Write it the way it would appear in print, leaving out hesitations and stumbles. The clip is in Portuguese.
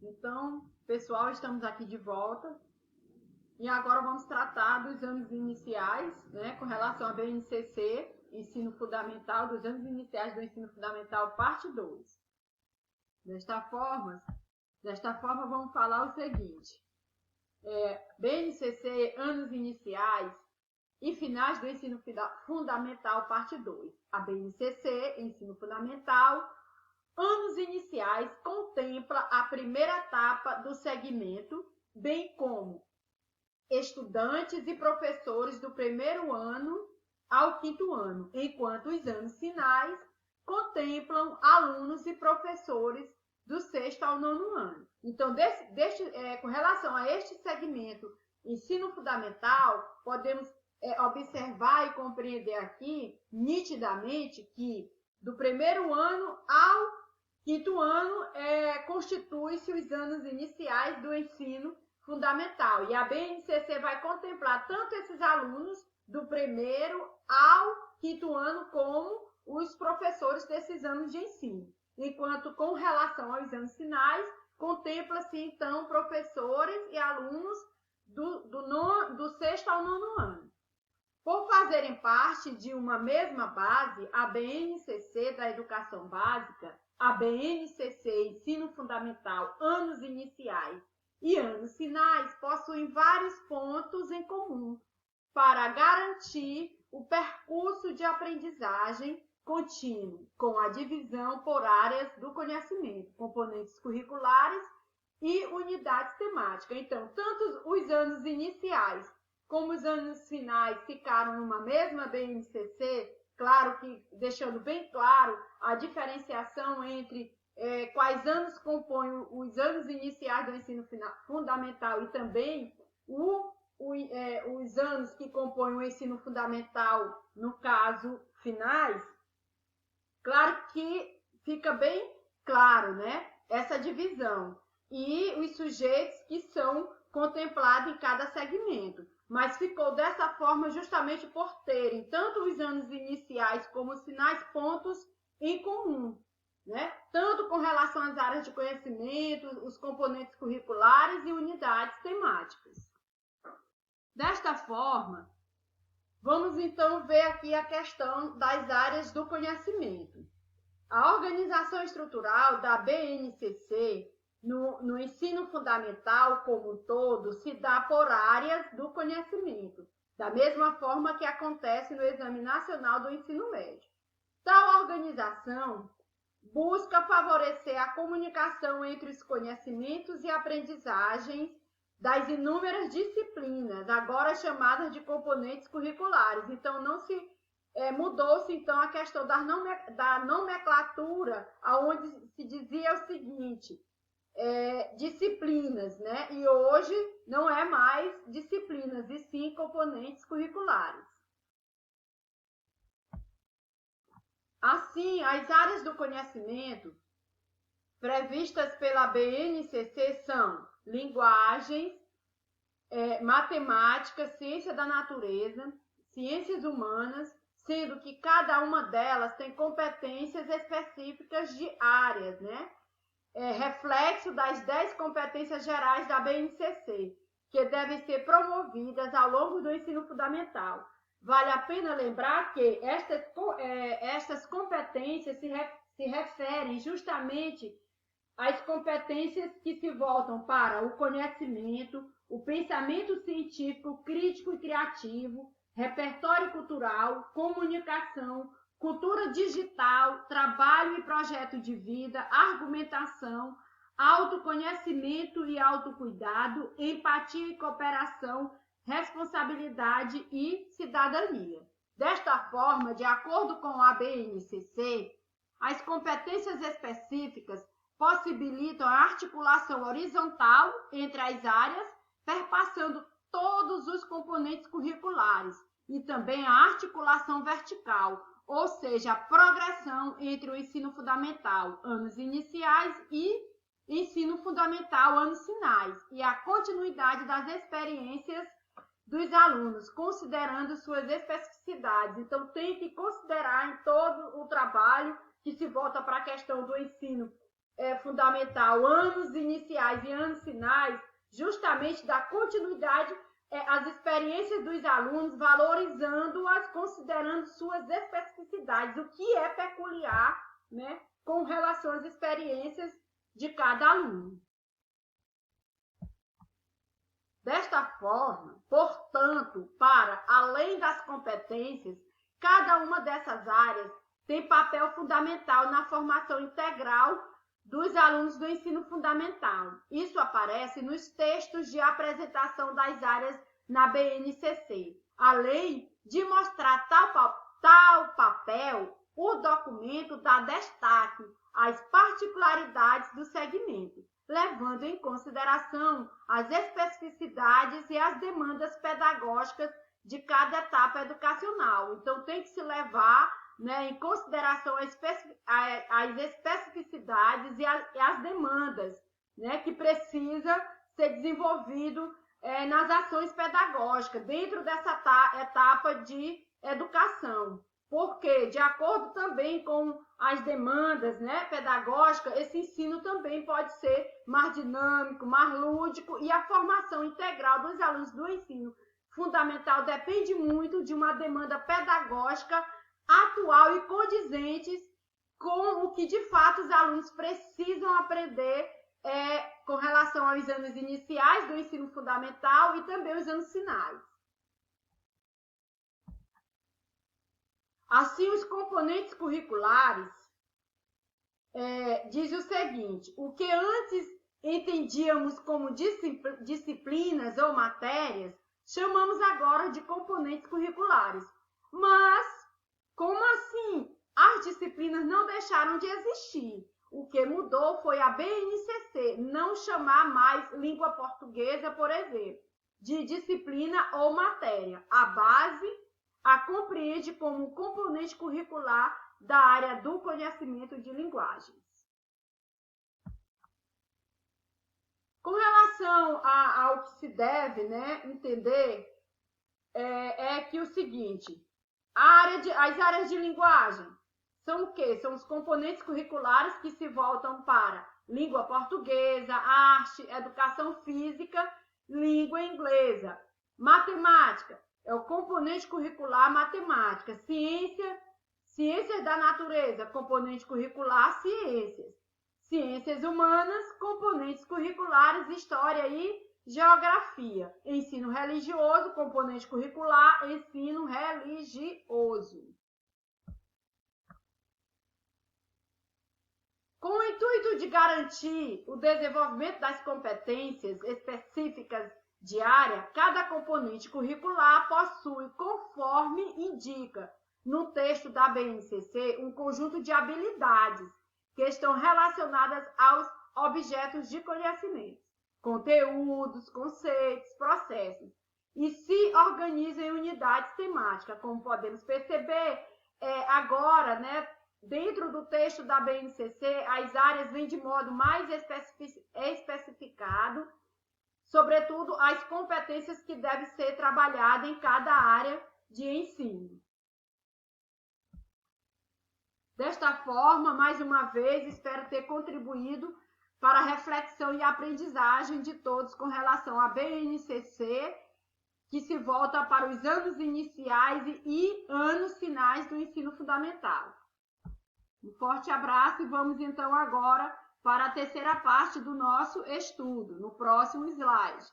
Então, pessoal, estamos aqui de volta e agora vamos tratar dos anos iniciais, né, com relação à BNCC, Ensino Fundamental, dos anos iniciais do Ensino Fundamental, parte 2. Desta forma, vamos falar o seguinte: BNCC, anos iniciais e finais do Ensino Fundamental, parte 2. A BNCC, Ensino Fundamental, anos iniciais, contempla a primeira etapa do segmento, bem como estudantes e professores do primeiro ano ao quinto ano, enquanto os anos finais contemplam alunos e professores do sexto ao nono ano. Então, com relação a este segmento ensino fundamental, podemos observar e compreender aqui nitidamente que do primeiro ano ao quinto ano constitui-se os anos iniciais do ensino fundamental. E a BNCC vai contemplar tanto esses alunos do primeiro ao quinto ano como os professores desses anos de ensino. Enquanto, com relação aos anos finais, contempla-se, então, professores e alunos do sexto ao nono ano. Por fazerem parte de uma mesma base, a BNCC da Educação Básica, a BNCC Ensino Fundamental, anos iniciais e anos finais possuem vários pontos em comum para garantir o percurso de aprendizagem contínuo, com a divisão por áreas do conhecimento, componentes curriculares e unidades temáticas. Então, tanto os anos iniciais como os anos finais ficaram numa mesma BNCC, claro que deixando bem claro a diferenciação entre quais anos compõem os anos iniciais do ensino fundamental e também os anos que compõem o ensino fundamental, no caso, finais. Claro que fica bem claro, né, essa divisão e os sujeitos que são contemplados em cada segmento. Mas ficou dessa forma justamente por terem tanto os anos iniciais como os finais pontos em comum, né? Tanto com relação às áreas de conhecimento, os componentes curriculares e unidades temáticas. Desta forma, vamos então ver aqui a questão das áreas do conhecimento. A organização estrutural da BNCC no ensino fundamental como um todo se dá por áreas do conhecimento, da mesma forma que acontece no Exame Nacional do Ensino Médio. Tal organização busca favorecer a comunicação entre os conhecimentos e aprendizagens das inúmeras disciplinas, agora chamadas de componentes curriculares. Então, não se mudou-se então a questão da nomenclatura, aonde se dizia o seguinte: disciplinas, né? E hoje não é mais disciplinas, e sim componentes curriculares. Assim, as áreas do conhecimento previstas pela BNCC são linguagens, matemática, ciência da natureza, ciências humanas, sendo que cada uma delas tem competências específicas de áreas, né? Reflexo das 10 competências gerais da BNCC, que devem ser promovidas ao longo do ensino fundamental. Vale a pena lembrar que estas competências se referem justamente às competências que se voltam para o conhecimento, o pensamento científico, crítico e criativo, repertório cultural, comunicação, cultura digital, trabalho e projeto de vida, argumentação, autoconhecimento e autocuidado, empatia e cooperação, responsabilidade e cidadania. Desta forma, de acordo com a BNCC, as competências específicas possibilitam a articulação horizontal entre as áreas, perpassando todos os componentes curriculares, e também a articulação vertical, ou seja, a progressão entre o ensino fundamental, anos iniciais, e ensino fundamental, anos finais, e a continuidade das experiências dos alunos, considerando suas especificidades. Então, tem que considerar em todo o trabalho que se volta para a questão do ensino fundamental, anos iniciais e anos finais, justamente dá continuidade às experiências dos alunos, valorizando-as, considerando suas especificidades, o que é peculiar, né, com relação às experiências de cada aluno. Desta forma, portanto, para além das competências, cada uma dessas áreas tem papel fundamental na formação integral dos alunos do ensino fundamental. Isso aparece nos textos de apresentação das áreas na BNCC. Além de mostrar tal papel, o documento dá destaque às particularidades do segmento, levando em consideração as especificidades e as demandas pedagógicas de cada etapa educacional. Então, tem que se levar, né, em consideração as especificidades e as demandas, né, que precisa ser desenvolvido nas ações pedagógicas dentro dessa etapa de educação. Porque, de acordo também com as demandas, né, pedagógicas, esse ensino também pode ser mais dinâmico, mais lúdico, e a formação integral dos alunos do ensino fundamental depende muito de uma demanda pedagógica atual e condizentes com o que de fato os alunos precisam aprender com relação aos anos iniciais do ensino fundamental e também os anos finais. Assim, os componentes curriculares diz o seguinte: o que antes entendíamos como disciplinas ou matérias, chamamos agora de componentes curriculares. Mas, como assim? As disciplinas não deixaram de existir. O que mudou foi a BNCC não chamar mais língua portuguesa, por exemplo, de disciplina ou matéria. A base a compreende como componente curricular da área do conhecimento de linguagens. Com relação ao que se deve, né, entender, que o seguinte: as áreas de linguagem são o quê? São os componentes curriculares que se voltam para língua portuguesa, arte, educação física, língua inglesa. Matemática é o componente curricular matemática. Ciências da natureza, componente curricular ciências. Ciências humanas, componentes curriculares história e geografia. Ensino religioso, componente curricular ensino religioso. Com o intuito de garantir o desenvolvimento das competências específicas de área, cada componente curricular possui, conforme indica no texto da BNCC, um conjunto de habilidades que estão relacionadas aos objetos de conhecimento, conteúdos, conceitos, processos, e se organizam em unidades temáticas. Como podemos perceber, agora, né, dentro do texto da BNCC, as áreas vêm de modo mais especificado, sobretudo as competências que devem ser trabalhadas em cada área de ensino. Desta forma, mais uma vez, espero ter contribuído para a reflexão e aprendizagem de todos com relação à BNCC, que se volta para os anos iniciais e anos finais do ensino fundamental. Um forte abraço e vamos então agora para a terceira parte do nosso estudo, no próximo slide.